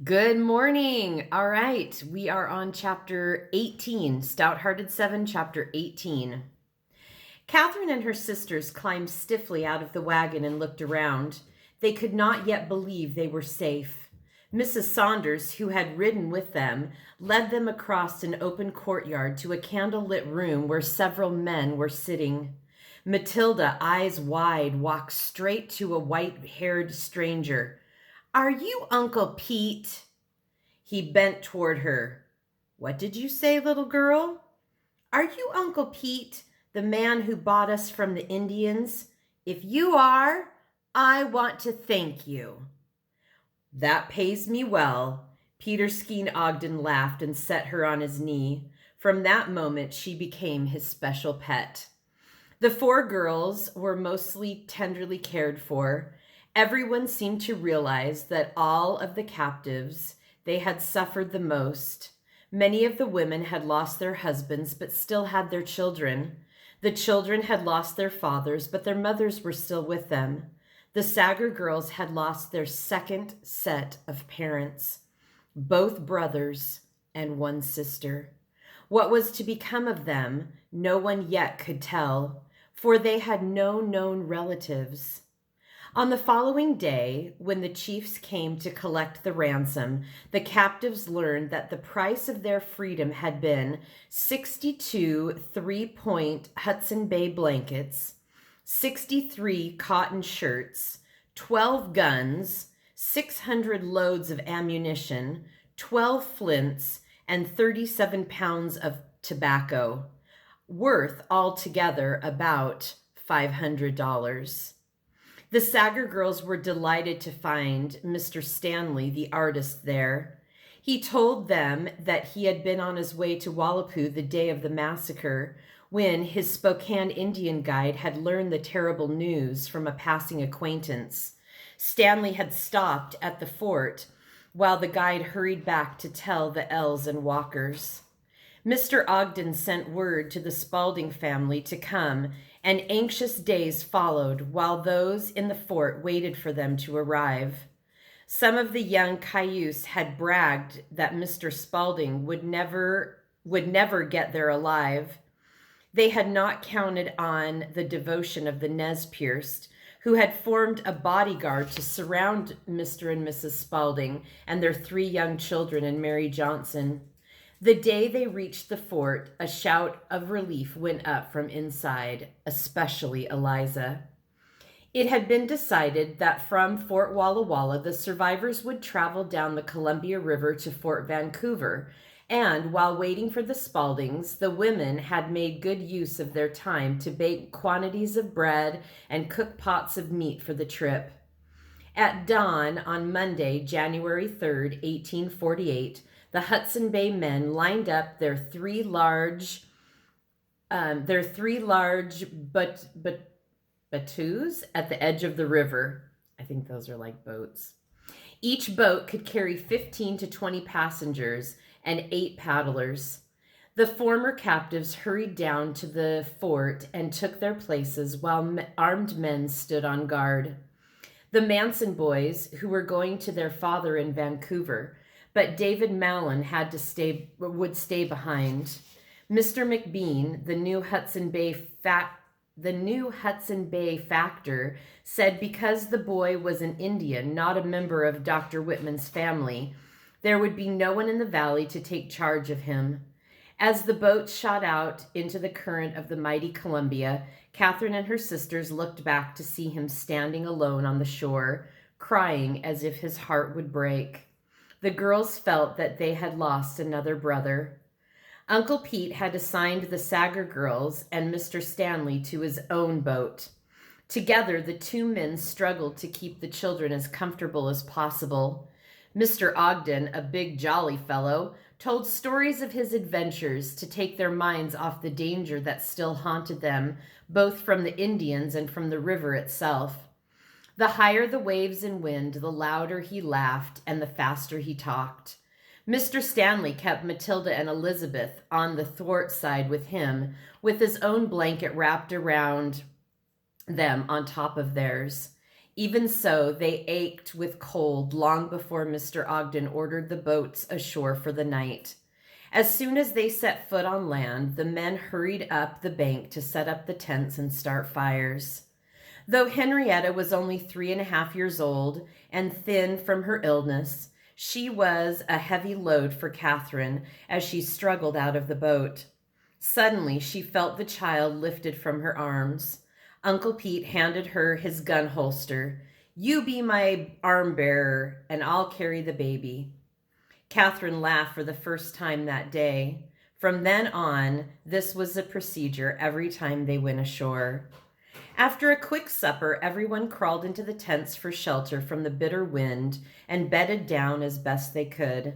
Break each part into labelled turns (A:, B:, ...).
A: Good morning. All right, we are on chapter 18, Stout-Hearted 7, chapter 18. Catherine and her sisters climbed stiffly out of the wagon and looked around. They could not yet believe they were safe. Mrs. Saunders, who had ridden with them, led them across an open courtyard to a candle-lit room where several men were sitting. Matilda, eyes wide, walked straight to a white-haired stranger. "Are you Uncle Pete?" He bent toward her. "What did you say, little girl?" "Are you Uncle Pete, the man who bought us from the Indians? If you are, I want to thank you." "That pays me well." Peter Skeen Ogden laughed and set her on his knee. From that moment, she became his special pet. The four girls were mostly tenderly cared for. Everyone seemed to realize that all of the captives, they had suffered the most. Many of the women had lost their husbands, but still had their children. The children had lost their fathers, but their mothers were still with them. The Sager girls had lost their second set of parents, both brothers and one sister. What was to become of them, no one yet could tell, for they had no known relatives. On the following day, when the chiefs came to collect the ransom, the captives learned that the price of their freedom had been 62 three-point Hudson Bay blankets, 63 cotton shirts, 12 guns, 600 loads of ammunition, 12 flints, and 37 pounds of tobacco, worth altogether about $500. The Sager girls were delighted to find Mr. Stanley, the artist, there. He told them that he had been on his way to Wallapoo the day of the massacre, when his Spokane Indian guide had learned the terrible news from a passing acquaintance. Stanley had stopped at the fort while the guide hurried back to tell the Els and Walkers. Mr. Ogden sent word to the Spaulding family to come, and anxious days followed while those in the fort waited for them to arrive. Some of the young cayuse had bragged that Mr. Spaulding would never get there alive. They had not counted on the devotion of the Nez Perce, who had formed a bodyguard to surround Mr. and Mrs. Spaulding and their 3 young children and Mary Johnson. The day they reached the fort, a shout of relief went up from inside, especially Eliza. It had been decided that from Fort Walla Walla, the survivors would travel down the Columbia River to Fort Vancouver, and while waiting for the Spauldings, the women had made good use of their time to bake quantities of bread and cook pots of meat for the trip. At dawn on Monday, January 3rd, 1848, the Hudson Bay men lined up their three large batoos at the edge of the river. I think those are like boats. Each boat could carry 15 to 20 passengers and 8 paddlers. The former captives hurried down to the fort and took their places while armed men stood on guard. The Manson boys, who were going to their father in Vancouver, but David Mallon would stay behind. Mr. McBean, the new Hudson Bay factor, said because the boy was an Indian, not a member of Dr. Whitman's family, there would be no one in the valley to take charge of him. As the boats shot out into the current of the mighty Columbia, Catherine and her sisters looked back to see him standing alone on the shore, crying as if his heart would break. The girls felt that they had lost another brother. Uncle Pete had assigned the Sager girls and Mr. Stanley to his own boat. Together, the 2 men struggled to keep the children as comfortable as possible. Mr. Ogden, a big jolly fellow, told stories of his adventures to take their minds off the danger that still haunted them, both from the Indians and from the river itself. The higher the waves and wind, the louder he laughed and the faster he talked. Mr. Stanley kept Matilda and Elizabeth on the thwart side with him, with his own blanket wrapped around them on top of theirs. Even so, they ached with cold long before Mr. Ogden ordered the boats ashore for the night. As soon as they set foot on land, the men hurried up the bank to set up the tents and start fires. Though Henrietta was only 3.5 years old and thin from her illness, she was a heavy load for Catherine as she struggled out of the boat. Suddenly, she felt the child lifted from her arms. Uncle Pete handed her his gun holster. "You be my arm bearer, and I'll carry the baby." Catherine laughed for the first time that day. From then on, this was the procedure every time they went ashore. After a quick supper, everyone crawled into the tents for shelter from the bitter wind and bedded down as best they could.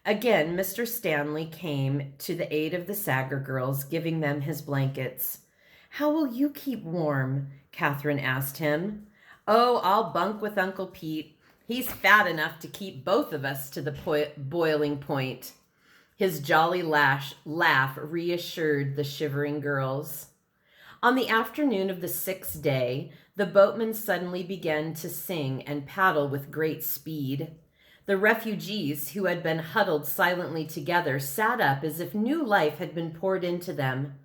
A: Again, Mr. Stanley came to the aid of the Sager girls, giving them his blankets. "How will you keep warm?" Catherine asked him. "Oh, I'll bunk with Uncle Pete. He's fat enough to keep both of us to the boiling point." His jolly laugh reassured the shivering girls. On the afternoon of the 6th day, the boatmen suddenly began to sing and paddle with great speed. The refugees, who had been huddled silently together, sat up as if new life had been poured into them.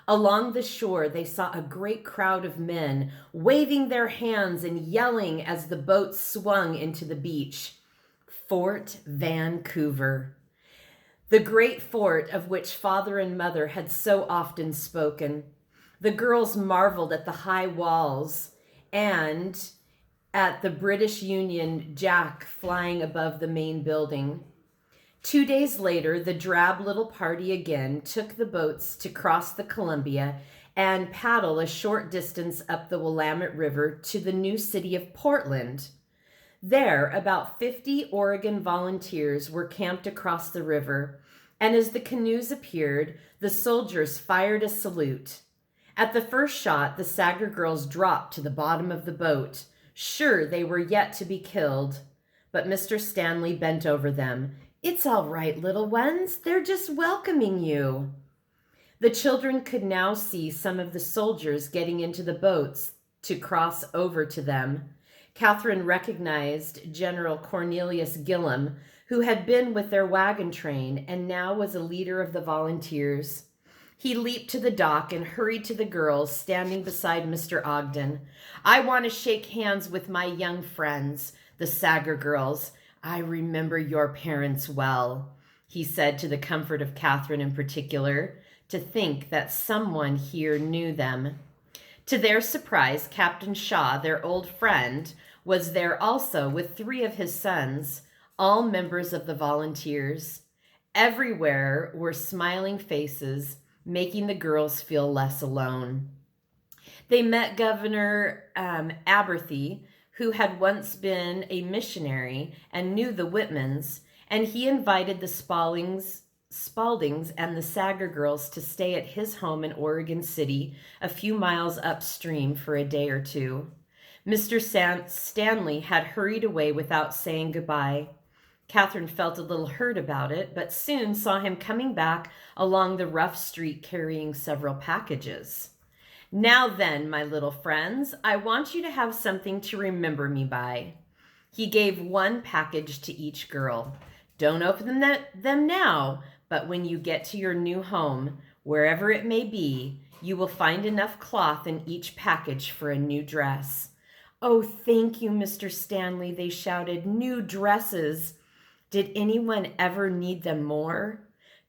A: Along the shore, they saw a great crowd of men waving their hands and yelling as the boat swung into the beach. Fort Vancouver. The great fort of which father and mother had so often spoken. The girls marveled at the high walls and at the British Union Jack flying above the main building. 2 days later, the drab little party again took the boats to cross the Columbia and paddle a short distance up the Willamette River to the new city of Portland. There, about 50 Oregon volunteers were camped across the river, and as the canoes appeared, the soldiers fired a salute. At the first shot, the Sager girls dropped to the bottom of the boat, sure they were yet to be killed. But Mr. Stanley bent over them. "It's all right, little ones. They're just welcoming you." The children could now see some of the soldiers getting into the boats to cross over to them. Catherine recognized General Cornelius Gillum, who had been with their wagon train and now was a leader of the volunteers. He leaped to the dock and hurried to the girls standing beside Mr. Ogden. "I want to shake hands with my young friends, the Sager girls. I remember your parents well," he said to the comfort of Catherine in particular. To think that someone here knew them. To their surprise, Captain Shaw, their old friend, was there also with 3 of his sons, all members of the volunteers. Everywhere were smiling faces, making the girls feel less alone. They met Governor Aberthy, who had once been a missionary and knew the Whitmans, and he invited the Spaldings and the Sager girls to stay at his home in Oregon City, a few miles upstream, for a day or 2. Mr. Stanley had hurried away without saying goodbye. Catherine felt a little hurt about it, but soon saw him coming back along the rough street carrying several packages. "Now then, my little friends, I want you to have something to remember me by." He gave 1 package to each girl. "Don't open them now, but when you get to your new home, wherever it may be, you will find enough cloth in each package for a new dress." "Oh, thank you, Mr. Stanley," they shouted. "New dresses. Did anyone ever need them more?"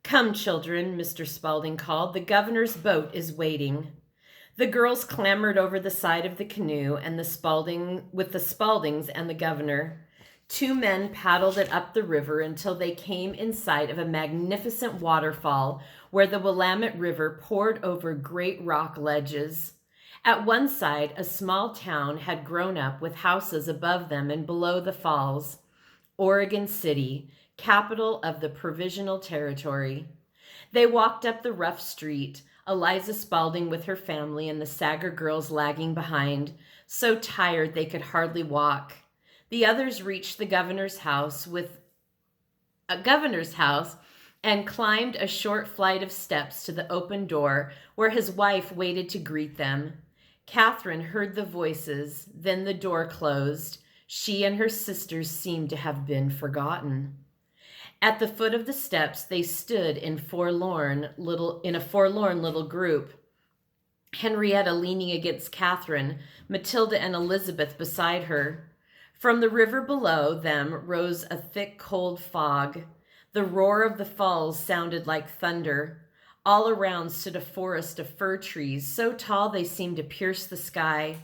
A: "Come, children," Mr. Spalding called. "The governor's boat is waiting." The girls clambered over the side of the canoe with the Spaldings and the governor. 2 men paddled it up the river until they came in sight of a magnificent waterfall where the Willamette River poured over great rock ledges. At one side, a small town had grown up with houses above them and below the falls. Oregon City, capital of the Provisional Territory. They walked up the rough street, Eliza Spalding with her family and the Sager girls lagging behind, so tired they could hardly walk. The others reached the governor's house and climbed a short flight of steps to the open door where his wife waited to greet them. Catherine heard the voices, then the door closed. She and her sisters seemed to have been forgotten. At the foot of the steps, they stood in a forlorn little group. Henrietta leaning against Catherine, Matilda and Elizabeth beside her. From the river below them rose a thick, cold fog. The roar of the falls sounded like thunder. All around stood a forest of fir trees, so tall they seemed to pierce the sky.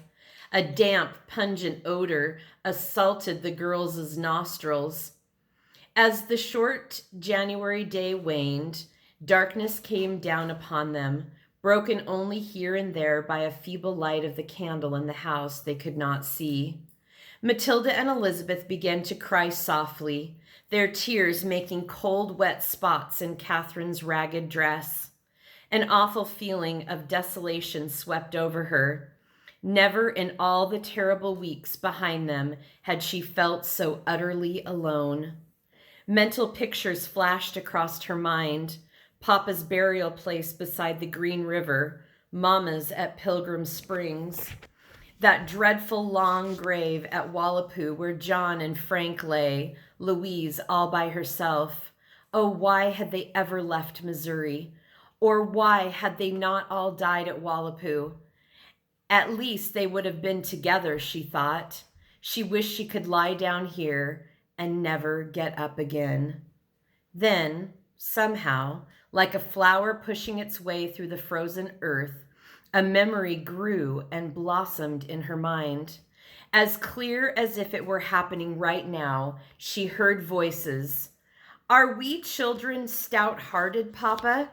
A: A damp, pungent odor assaulted the girls' nostrils. As the short January day waned, darkness came down upon them, broken only here and there by a feeble light of the candle in the house they could not see. Matilda and Elizabeth began to cry softly, their tears making cold, wet spots in Catherine's ragged dress. An awful feeling of desolation swept over her. Never in all the terrible weeks behind them had she felt so utterly alone. Mental pictures flashed across her mind. Papa's burial place beside the Green River, Mama's at Pilgrim Springs, that dreadful long grave at Wallapoo where John and Frank lay, Louise all by herself. Oh, why had they ever left Missouri? Or why had they not all died at Wallapoo? At least they would have been together, she thought. She wished she could lie down here and never get up again. Then, somehow, like a flower pushing its way through the frozen earth, a memory grew and blossomed in her mind. As clear as if it were happening right now, she heard voices. "Are we children stout-hearted, Papa?"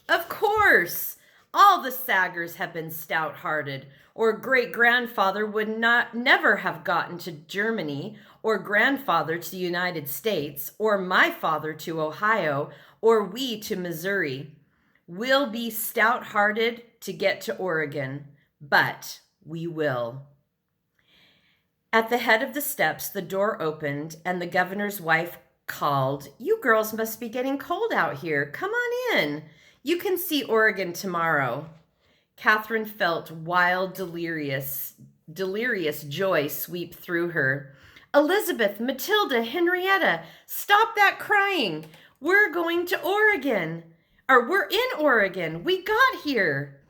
A: "Of course! All the Saggers have been stout-hearted, or great-grandfather would never have gotten to Germany, or grandfather to the United States, or my father to Ohio, or we to Missouri. We'll be stout-hearted to get to Oregon, but we will." At the head of the steps, the door opened, and the governor's wife called, "You girls must be getting cold out here. Come on in. You can see Oregon tomorrow." Catherine felt wild, delirious joy sweep through her. "Elizabeth, Matilda, Henrietta, stop that crying. We're going to Oregon. Or we're in Oregon. We got here."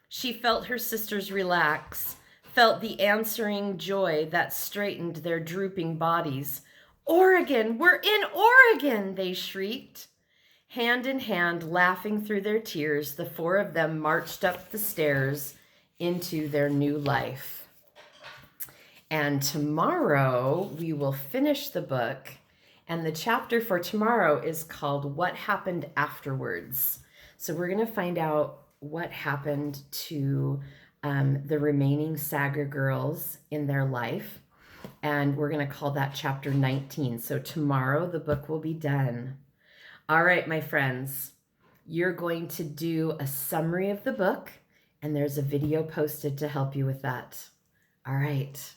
A: She felt her sisters relax, felt the answering joy that straightened their drooping bodies. "Oregon, we're in Oregon," they shrieked. Hand in hand, laughing through their tears, the four of them marched up the stairs into their new life. And tomorrow we will finish the book, and the chapter for tomorrow is called What Happened Afterwards. So we're going to find out what happened to the remaining Sagger girls in their life, and we're going to call that chapter 19. So tomorrow the book will be done. All right, my friends, you're going to do a summary of the book, and there's a video posted to help you with that. All right.